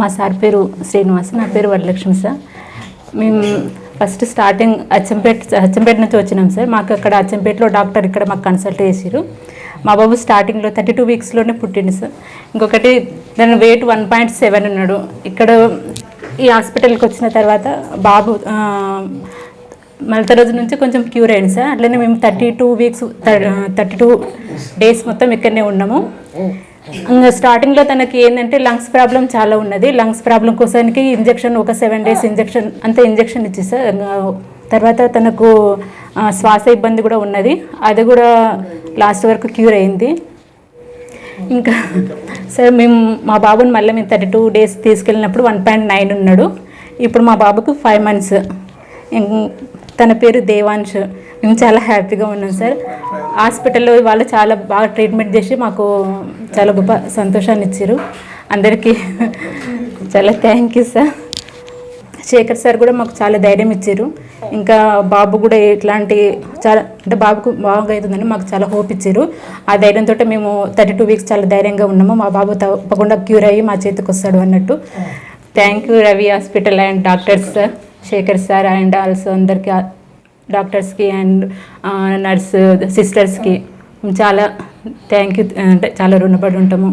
మా సార్ పేరు శ్రీనివాస్, నా పేరు వరలక్ష్మి సార్. మేము ఫస్ట్ స్టార్టింగ్ అచ్చంపేట నుంచి వచ్చినాం సార్. మాకు అక్కడ అచ్చంపేటలో డాక్టర్ ఇక్కడ మాకు కన్సల్ట్ చేసారు. మా బాబు స్టార్టింగ్లో 32 వీక్స్లోనే పుట్టిండు సార్. ఇంకొకటి దాని వెయిట్ 1.7 ఉన్నాడు. ఇక్కడ ఈ హాస్పిటల్కి వచ్చిన తర్వాత బాబు మళ్ళీ రోజు నుంచి కొంచెం క్యూర్ అయింది సార్. అట్లనే మేము 32 డేస్ మొత్తం ఇక్కడనే ఉన్నాము. ఇంకా స్టార్టింగ్లో తనకి ఏంటంటే లంగ్స్ ప్రాబ్లం చాలా ఉన్నది. లంగ్స్ ప్రాబ్లం కోసానికి ఇంజెక్షన్ ఒక 7 డేస్ ఇంజెక్షన్ ఇచ్చి సార్. తర్వాత తనకు శ్వాస ఇబ్బంది కూడా ఉన్నది, అది కూడా లాస్ట్ వరకు క్యూర్ అయింది. ఇంకా సార్ మేము మా బాబుని మళ్ళీ మేము 32 డేస్ తీసుకెళ్ళినప్పుడు 1.9 ఉన్నాడు. ఇప్పుడు మా బాబుకు 5 months. తన పేరు దేవాంశ్. మేము చాలా హ్యాపీగా ఉన్నాం సార్. హాస్పిటల్లో వాళ్ళు చాలా బాగా ట్రీట్మెంట్ చేసి మాకు చాలా గొప్ప సంతోషాన్ని ఇచ్చారు. అందరికీ చాలా thank you sir. Shekhar sir కూడా మాకు చాలా ధైర్యం ఇచ్చారు. ఇంకా బాబు కూడా ఇట్లాంటి చాలా అంటే బాబుకు బాగా అవుతుందని మాకు చాలా హోప్ ఇచ్చారు. ఆ ధైర్యంతో మేము 32 వీక్స్ చాలా ధైర్యంగా ఉన్నాము. మా బాబు తప్పకుండా క్యూర్ అయ్యి మా చేతికి వస్తాడు అన్నట్టు. Thank you Ravi hospital and doctors sir, Shekhar sir and also అందరికీ డాక్టర్స్కి అండ్ నర్స్ సిస్టర్స్కి చాలా థ్యాంక్ యూ, అంటే చాలా రుణపడి ఉంటాము.